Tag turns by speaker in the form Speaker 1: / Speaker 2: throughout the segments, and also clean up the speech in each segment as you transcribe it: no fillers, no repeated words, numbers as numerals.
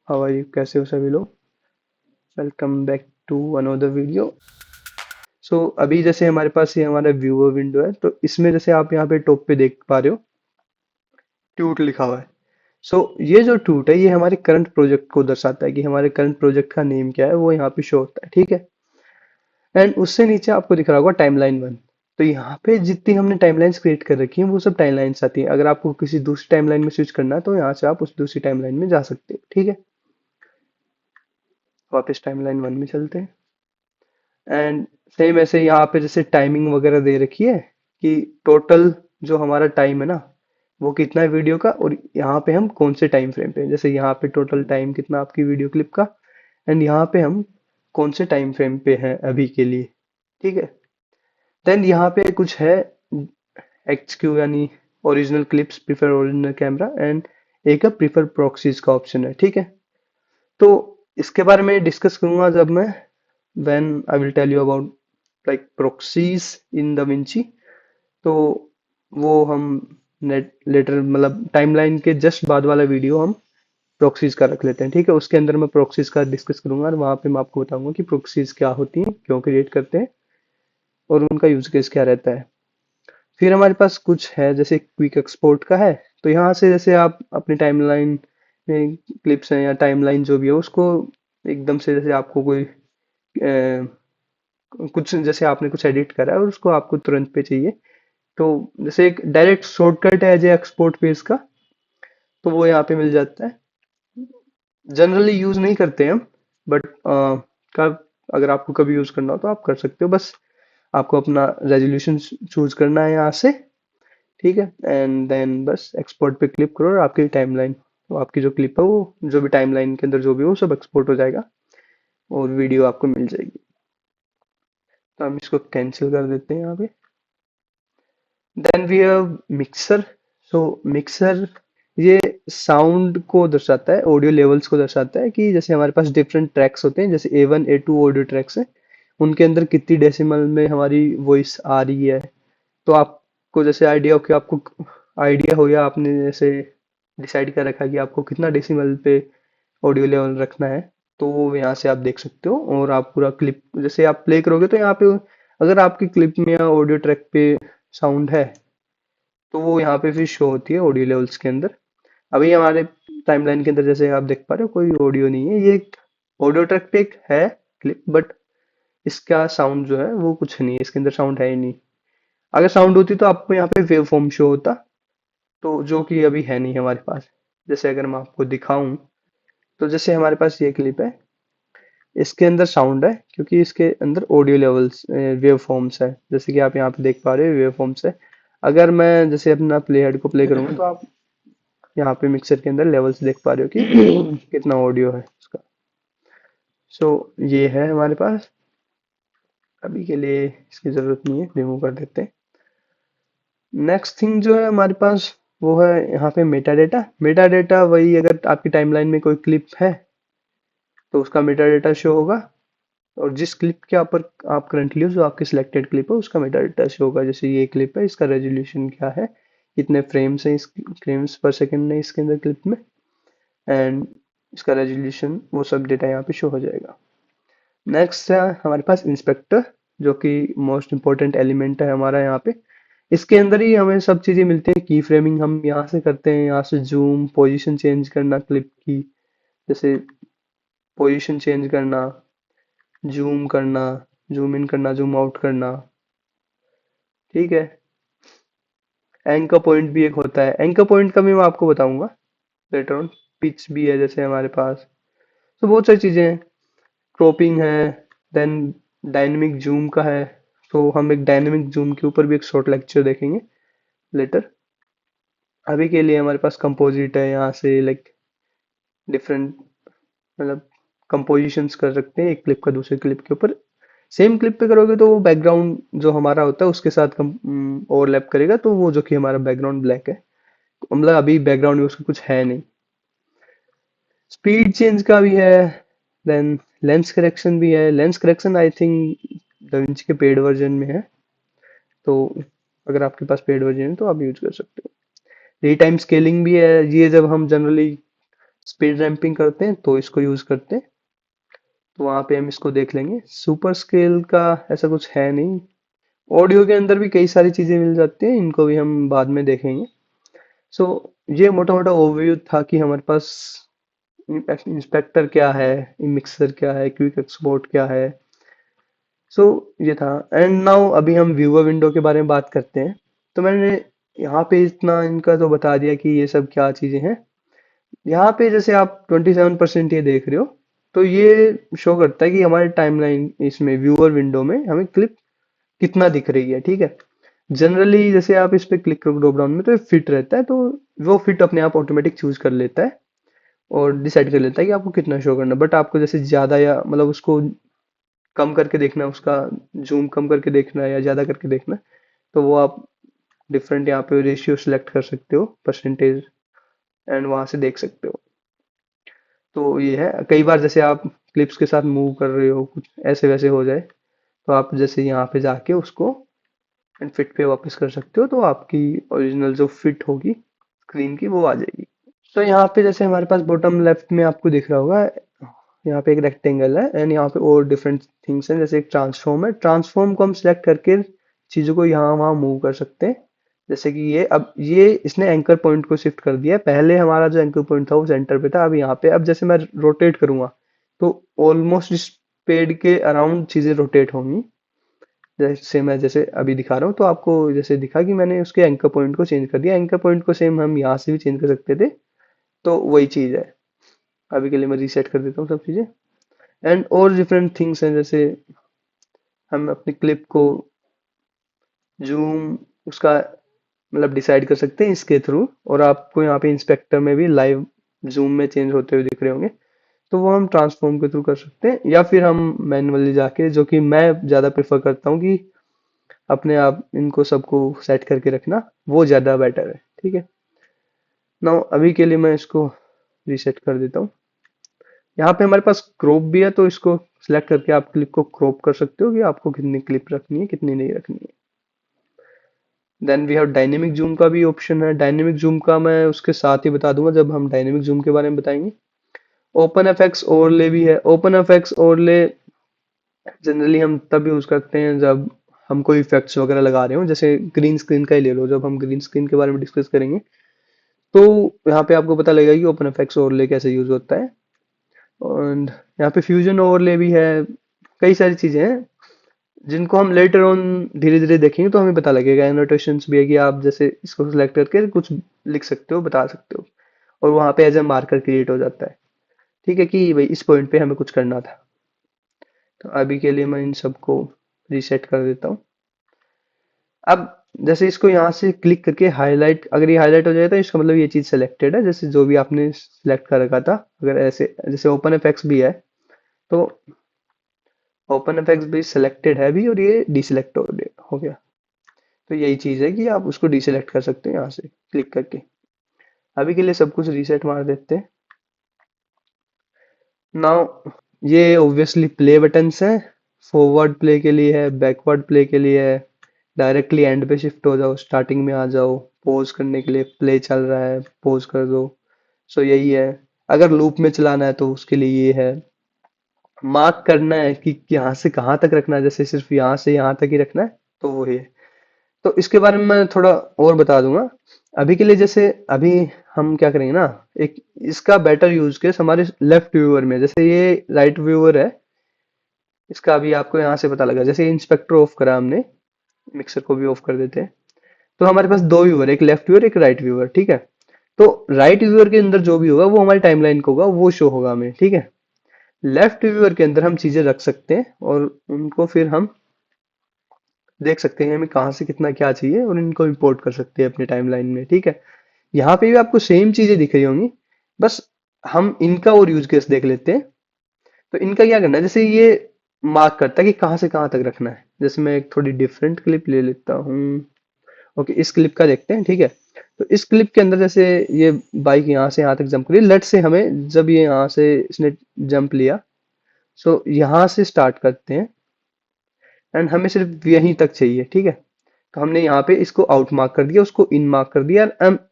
Speaker 1: How are you, कैसे हो सभी लोग। Welcome back to another video. So अभी जैसे हमारे पास ये हमारा व्यूअर विंडो है, तो इसमें जैसे आप यहाँ पे टॉप पे देख पा रहे हो, ट्यूट लिखा हुआ है। सो ये जो ट्यूट है, ये हमारे करंट प्रोजेक्ट को दर्शाता है कि हमारे करंट प्रोजेक्ट का नेम क्या है, वो यहाँ पे शो होता है। ठीक है। एंड उससे नीचे आपको दिख रहा होगा टाइमलाइन वन। तो यहाँ पे जितनी हमने टाइमलाइंस क्रिएट कर रखी हैं, वो सब टाइमलाइंस आती हैं। अगर आपको किसी दूसरी टाइमलाइन में स्विच करना है, तो यहाँ से आप उस दूसरी टाइमलाइन में जा सकते हो। ठीक है। वापस टाइमलाइन वन में चलते हैं। एंड सेम ऐसे यहाँ पे जैसे टाइमिंग वगैरह दे रखी है कि टोटल जो हमारा टाइम है ना, वो कितना है वीडियो का, और यहाँ पे हम कौन से टाइम फ्रेम पे हैं। जैसे यहाँ पे टोटल टाइम कितना आपकी वीडियो क्लिप का, एंड यहाँ पे हम कौन से टाइम फ्रेम पे हैं अभी के लिए। ठीक है। देन यहाँ पे कुछ है एक्सक्यू यानी original clips, prefer original camera, and एक प्रीफर प्रॉक्सीज का ऑप्शन है। ठीक है। तो इसके बारे में डिस्कस करूंगा जब मैं when I will tell you about like proxies in DaVinci। तो वो हम नेट लेटर मतलब टाइमलाइन के जस्ट बाद वाला वीडियो हम प्रॉक्सीज का रख लेते हैं। ठीक है। उसके अंदर मैं प्रॉक्सीज का डिस्कस करूंगा, और वहां पे मैं आपको बताऊंगा कि प्रॉक्सीज क्या होती हैं, क्यों क्रिएट करते हैं, और उनका यूज केस क्या रहता है। फिर हमारे पास कुछ है जैसे क्विक एक्सपोर्ट का है। तो यहाँ से जैसे आप अपनी टाइमलाइन में क्लिप्स हैं या टाइमलाइन जो भी है, उसको एकदम से जैसे आपको कोई कुछ जैसे आपने कुछ एडिट करा है और उसको आपको तुरंत पे चाहिए, तो जैसे एक डायरेक्ट शॉर्टकट है जो एक्सपोर्ट पेज का, तो वो यहाँ पे मिल जाता है। जनरली यूज नहीं करते हम, बट कब अगर आपको कभी यूज करना हो तो आप कर सकते हो। बस आपको अपना रेजोल्यूशन चूज करना है यहाँ से। ठीक है। एंड देन बस एक्सपोर्ट पे क्लिक करो, और आपकी टाइमलाइन, तो आपकी जो क्लिप है वो जो भी टाइमलाइन के अंदर जो भी हो, वो सब एक्सपोर्ट हो जाएगा, और वीडियो आपको मिल जाएगी। तो हम इसको कैंसिल कर देते हैं यहाँ पे। Then we have mixer. So mixer ये साउंड को दर्शाता है, ऑडियो लेवल्स को दर्शाता है कि जैसे हमारे पास डिफरेंट ट्रैक्स होते हैं, जैसे A1 A2 ऑडियो ट्रैक्स हैं, उनके अंदर कितनी डेसिमल में हमारी वॉइस आ रही है। तो आपको जैसे आइडिया हो कि आपको आइडिया हो, या आपने जैसे डिसाइड कर रखा है कि आपको कितना डेसिमल पे ऑडियो लेवल रखना है, तो वो यहाँ से आप देख सकते हो। और आप पूरा क्लिप जैसे आप प्ले करोगे, तो यहाँ पे अगर आपकी क्लिप में या ऑडियो ट्रैक पे साउंड है, तो वो यहाँ पे फिर शो होती है ऑडियो लेवल्स के अंदर। अभी हमारे टाइमलाइन के अंदर जैसे आप देख पा रहे हो, कोई ऑडियो नहीं है। ये एक ऑडियो ट्रैक पे एक है क्लिप, बट इसका साउंड जो है वो कुछ नहीं है, इसके अंदर साउंड है ही नहीं। अगर साउंड होती तो आपको यहाँ पे वेव फॉर्म शो होता, तो जो कि अभी है नहीं हमारे पास। जैसे अगर मैं आपको दिखाऊं, तो जैसे हमारे पास ये क्लिप है, इसके अंदर साउंड है क्योंकि इसके अंदर ऑडियो लेवल्स वेव फॉर्म्स है, जैसे कि आप यहाँ पे देख पा रहे हो वेव फॉर्म्स है। अगर मैं जैसे अपना प्ले हेड को प्ले करूंगा, तो आप यहाँ पे मिक्सर के अंदर लेवल्स देख पा रहे हो कि कितना ऑडियो है उसका। सो ये है हमारे पास। अभी के लिए इसकी जरूरत नहीं है, रिमूव कर देते हैं। नेक्स्ट थिंग जो है हमारे पास, वो है यहाँ पे मेटा डेटा। मेटा डेटा वही, अगर आपकी टाइमलाइन में कोई क्लिप है, तो उसका मेटा डेटा शो होगा। और जिस क्लिप के ऊपर आप करंटली हो, जो आपकी सिलेक्टेड क्लिप है, उसका मेटा डेटा शो होगा। जैसे ये क्लिप है, इसका रेजोल्यूशन क्या है, कितने फ्रेम्स हैं, इस फ्रेम्स पर सेकंड है इसके अंदर क्लिप में, एंड इसका रेजोल्यूशन, वो सब डेटा यहाँ पे शो हो जाएगा। नेक्स्ट है हमारे पास इंस्पेक्टर, जो कि मोस्ट इंपॉर्टेंट एलिमेंट है हमारा यहाँ पे। इसके अंदर ही हमें सब चीजें मिलती हैं। की फ्रेमिंग हम यहाँ से करते हैं, यहाँ से जूम, पोजीशन चेंज करना क्लिप की, जैसे पोजीशन चेंज करना, जूम करना, जूम इन करना, जूम आउट करना। ठीक है। एंकर पॉइंट भी एक होता है, एंकर पॉइंट का भी मैं आपको बताऊंगा लेटर ऑन। पिच भी है जैसे हमारे पास। तो बहुत सारी चीजें हैं। क्रॉपिंग है। देन डायनेमिक जूम का है। तो हम एक डायनेमिक जूम के ऊपर भी एक शॉर्ट लेक्चर देखेंगे लेटर। अभी के लिए हमारे पास कंपोजिट है, यहाँ से लाइक डिफरेंट मतलब कंपोजिशंस कर सकते हैं एक क्लिप का दूसरे क्लिप के ऊपर। सेम क्लिप पे करोगे तो वो बैकग्राउंड जो हमारा होता है उसके साथ ओवरलैप करेगा, तो वो जो कि हमारा बैकग्राउंड ब्लैक है, मतलब अभी बैकग्राउंड में उसका कुछ है नहीं। स्पीड चेंज का भी है। देन लेंस करेक्शन भी है। Lens correction I think Da Vinci के पेड वर्जन में है, तो अगर आपके पास पेड वर्जन है तो आप यूज कर सकते हो। री टाइम स्केलिंग भी है, ये जब हम जनरली स्पीड रैंपिंग करते हैं तो इसको यूज करते हैं। तो वहां पे हम इसको देख लेंगे। सुपर स्केल का ऐसा कुछ है नहीं। ऑडियो के अंदर भी कई सारी चीजें मिल जाती हैं, इनको भी हम बाद में देखेंगे। सो ये मोटा मोटा ओवरव्यू था कि हमारे पास इंस्पेक्टर क्या है, मिक्सर क्या है, क्विक एक्सपोर्ट क्या है। सो ये था। एंड नाउ अभी हम व्यूअर विंडो के बारे में बात करते हैं। तो मैंने यहाँ पे इतना इनका तो बता दिया कि ये सब क्या चीजें हैं। यहाँ पे जैसे आप 27% ये देख रहे हो, तो ये शो करता है कि हमारे टाइमलाइन इसमें व्यूअर विंडो में हमें क्लिप कितना दिख रही है, ठीक है। जनरली जैसे आप इस पे क्लिक करो ड्रॉप डाउन में, तो फिट रहता है, तो वो फिट अपने आप ऑटोमेटिक चूज कर लेता है और डिसाइड कर लेता है कि आपको कितना शो करना है। बट आपको जैसे ज्यादा या मतलब उसको कम करके देखना है, उसका जूम कम करके देखना है या ज्यादा करके देखना है, तो वो आप डिफरेंट यहाँ पे रेशियो सेलेक्ट कर सकते हो, परसेंटेज, एंड वहां से देख सकते हो। तो ये है, कई बार जैसे आप क्लिप्स के साथ मूव कर रहे हो, कुछ ऐसे वैसे हो जाए, तो आप जैसे यहाँ पे जाके उसको एंड फिट पे वापस कर सकते हो, तो आपकी ओरिजिनल जो फिट होगी स्क्रीन की वो आ जाएगी। तो यहाँ पे जैसे हमारे पास बॉटम लेफ्ट में आपको दिख रहा होगा, यहाँ पे एक रेक्टेंगल है एंड यहाँ पे और डिफरेंट थिंग्स हैं। जैसे एक ट्रांसफॉर्म है, ट्रांसफॉर्म को हम सिलेक्ट करके चीजों को यहाँ वहाँ मूव कर सकते हैं। जैसे कि ये अब ये इसने एंकर पॉइंट को शिफ्ट कर दिया है। पहले हमारा जो एंकर पॉइंट था वो सेंटर पे था, अब यहाँ पे, अब जैसे मैं रोटेट करूंगा तो ऑलमोस्ट इस पेड़ के अराउंड चीजें रोटेट होंगी। जैसे मैं जैसे अभी दिखा रहा हूँ, तो आपको जैसे दिखा कि मैंने उसके एंकर पॉइंट को चेंज कर दिया। एंकर पॉइंट को सेम हम यहाँ से भी चेंज कर सकते थे, तो वही चीज है। अभी के लिए मैं रीसेट कर देता हूँ सब चीजें। एंड और डिफरेंट थिंग्स हैं, जैसे हम अपनी क्लिप को जूम उसका मतलब डिसाइड कर सकते हैं इसके थ्रू, और आपको यहाँ पे इंस्पेक्टर में भी लाइव जूम में चेंज होते हुए दिख रहे होंगे, तो वो हम ट्रांसफॉर्म के थ्रू कर सकते हैं, या फिर हम मैनुअली जाके, जो कि मैं ज़्यादा प्रेफर करता हूँ कि अपने आप इनको सबको सेट करके रखना, वो ज़्यादा बेटर है, ठीक है। नाउ अभी के लिए मैं इसको रीसेट कर देता हूँ। यहाँ पे हमारे पास क्रॉप भी है, तो इसको सिलेक्ट करके आप क्लिप को क्रॉप कर सकते हो कि आपको कितनी क्लिप रखनी है, कितनी नहीं रखनी है। Then we have dynamic zoom का भी ऑप्शन है। डायनेमिक जूम का मैं उसके साथ ही बता दूंगा जब हम डायनेमिक जूम के बारे में बताएंगे। ओपन एफएक्स ओवरले भी है। ओपन एफएक्स ओवरले जनरली हम तब यूज करते हैं जब हम कोई इफेक्ट्स वगैरह लगा रहे हो। जैसे ग्रीन स्क्रीन का ही ले लो, जब हम ग्रीन स्क्रीन के बारे में डिस्कस करेंगे, तो यहाँ पे आपको पता लगेगा कि ओपन एफएक्स ओवरले कैसे यूज होता है। और यहाँ पे फ्यूजन ओवरले भी है। कई सारी चीजें हैं जिनको हम लेटर ऑन धीरे धीरे देखेंगे तो हमें पता लगेगा। एनोटेशंस भी है कि आप जैसे इसको सिलेक्ट करके कुछ लिख सकते हो, बता सकते हो, और वहां पे एज ए मार्कर क्रिएट हो जाता है, ठीक है, कि भाई इस पॉइंट पे हमें कुछ करना था। तो अभी के लिए मैं इन सबको रीसेट कर देता हूँ। अब जैसे इसको यहाँ से क्लिक करके हाईलाइट, अगर ये हाईलाइट हो जाए तो इसका मतलब ये चीज सेलेक्टेड है, जैसे जो भी आपने सिलेक्ट कर रखा था। अगर ऐसे जैसे ओपन एफएक्स भी है, तो ओपन एफएक्स भी सिलेक्टेड है भी, और ये डिसेलेक्ट हो गया। तो यही चीज है कि आप उसको डिसेलेक्ट कर सकते हैं यहाँ से क्लिक करके। अभी के लिए सब कुछ रीसेट मार देते हैं। नाउ ये ऑब्वियसली प्ले बटन्स हैं। फॉरवर्ड प्ले के लिए है, बैकवर्ड प्ले के लिए है, डायरेक्टली एंड पे शिफ्ट हो जाओ, स्टार्टिंग में आ जाओ, पॉज करने के लिए प्ले चल रहा है पॉज कर दो। सो यही है। अगर लूप में चलाना है तो उसके लिए ये है। मार्क करना है कि यहाँ से कहाँ तक रखना है, जैसे सिर्फ यहाँ से यहाँ तक ही रखना है, तो वो है। तो इसके बारे में मैं थोड़ा और बता दूंगा। अभी के लिए जैसे अभी हम क्या करेंगे ना, एक इसका बेटर यूज केस हमारे लेफ्ट व्यूअर में, जैसे ये राइट व्यूअर है, इसका अभी आपको यहाँ से पता लगा। जैसे इंस्पेक्टर ऑफ करा हमने, मिक्सर को भी ऑफ कर देते हैं, तो हमारे पास दो व्यूअर, एक लेफ्ट व्यूअर एक राइट व्यूअर, ठीक है। तो राइट व्यूअर के अंदर जो भी होगा वो हमारी टाइमलाइन को होगा, वो शो होगा हमें, ठीक है। लेफ्ट व्यूअर के अंदर हम चीजें रख सकते हैं और उनको फिर हम देख सकते हैं हमें कहाँ से कितना क्या चाहिए, और इनको इंपोर्ट कर सकते हैं अपने टाइमलाइन में, ठीक है। यहाँ पे भी आपको सेम चीजें दिख रही होंगी, बस हम इनका और यूज केस देख लेते हैं। तो इनका क्या करना है, जैसे ये मार्क करता है कि कहाँ से कहाँ तक रखना है। जैसे मैं एक थोड़ी डिफरेंट क्लिप ले लेता हूँ। ओके, इस क्लिप का देखते हैं, ठीक है। तो इस क्लिप के अंदर जैसे ये बाइक यहाँ से यहाँ तक जंप करी, लेट से हमें जब ये यहाँ से इसने जंप लिया, सो यहाँ से स्टार्ट करते हैं एंड हमें सिर्फ यहीं तक चाहिए, ठीक है। तो हमने यहाँ पे इसको आउट मार्क कर दिया, उसको इन मार्क कर दिया।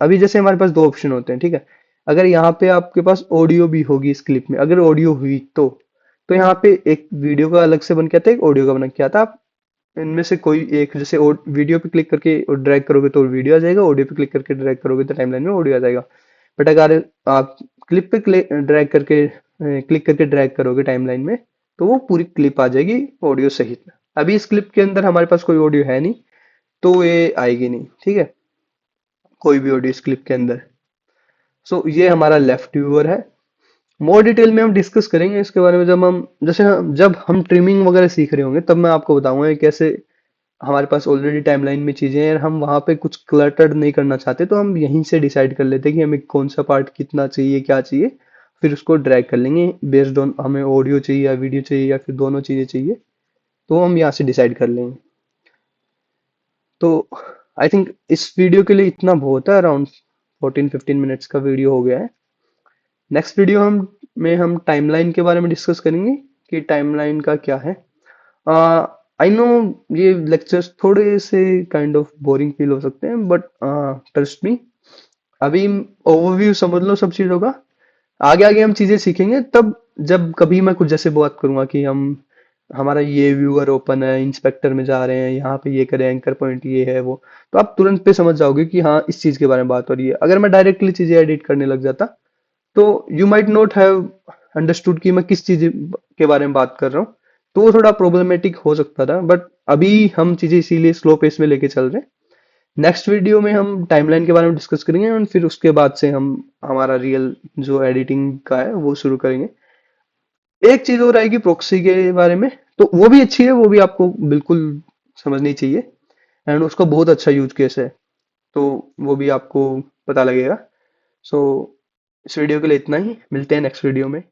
Speaker 1: अभी जैसे हमारे पास दो ऑप्शन होते हैं, ठीक है। अगर यहाँ पे आपके पास ऑडियो भी होगी इस क्लिप में, अगर ऑडियो हुई तो यहाँ पे एक वीडियो का अलग से बन के आता है, एक ऑडियो का बन के आता है। आप इनमें से कोई एक, जैसे वीडियो पे क्लिक करके ड्रैग करोगे तो वीडियो आ जाएगा, ऑडियो पे क्लिक करके ड्रैग करोगे तो टाइमलाइन में ऑडियो आ जाएगा। बट अगर आप क्लिप पे ड्रैग करके क्लिक करके ड्रैग करोगे टाइमलाइन में, तो वो पूरी क्लिप आ जाएगी ऑडियो सहित। अभी इस क्लिप के अंदर हमारे पास कोई ऑडियो है नहीं, तो ये आएगी नहीं, ठीक है, कोई भी ऑडियो इस क्लिप के अंदर। सो ये हमारा लेफ्ट व्यूअर है। मोर डिटेल में हम डिस्कस करेंगे इसके बारे में जब हम ट्रिमिंग वगैरह सीख रहे होंगे, तब मैं आपको बताऊंगा कि कैसे हमारे पास ऑलरेडी टाइमलाइन में चीजें हैं और हम वहां पे कुछ क्लटर्ड नहीं करना चाहते, तो हम यहीं से डिसाइड कर लेते हैं कि हमें कौन सा पार्ट कितना चाहिए, क्या चाहिए, फिर उसको ड्रैग कर लेंगे बेस्ड ऑन हमें ऑडियो चाहिए या वीडियो चाहिए या फिर दोनों चीजें चाहिए, तो हम यहाँ से डिसाइड कर लेंगे। तो आई थिंक इस वीडियो के लिए इतना बहुत है, अराउंड 14-15 मिनट्स का वीडियो हो गया है। नेक्स्ट वीडियो हम टाइमलाइन के बारे में डिस्कस करेंगे कि टाइमलाइन का क्या है। आई नो ये लेक्चर्स थोड़े से काइंड ऑफ बोरिंग फील हो सकते हैं, बट ट्रस्ट मी, अभी ओवरव्यू समझ लो सब चीजों का। आगे आगे हम चीजें सीखेंगे तब, जब कभी मैं कुछ जैसे बात करूंगा कि हम हमारा ये व्यूअर ओपन है, इंस्पेक्टर में जा रहे हैं, यहाँ पे ये करें, एंकर पॉइंट ये है वो, तो आप तुरंत पे समझ जाओगे कि हाँ इस चीज के बारे में बात हो रही है। अगर मैं डायरेक्टली चीजें एडिट करने लग जाता, तो you might not have understood कि मैं किस चीज के बारे में बात कर रहा हूँ, तो वो थोड़ा प्रॉब्लमेटिक हो सकता था। बट अभी हम चीजें इसीलिए स्लो पेस में लेके चल रहे हैं। नेक्स्ट वीडियो में हम टाइमलाइन के बारे में डिस्कस करेंगे और फिर उसके बाद से हम हमारा रियल जो एडिटिंग का है वो शुरू करेंगे। एक चीज और आएगी प्रॉक्सी के बारे में, तो वो भी अच्छी है, वो भी आपको बिल्कुल समझनी चाहिए, एंड उसका बहुत अच्छा यूज केस है, तो वो भी आपको पता लगेगा। सो इस वीडियो के लिए इतना ही, मिलते हैं नेक्स्ट वीडियो में।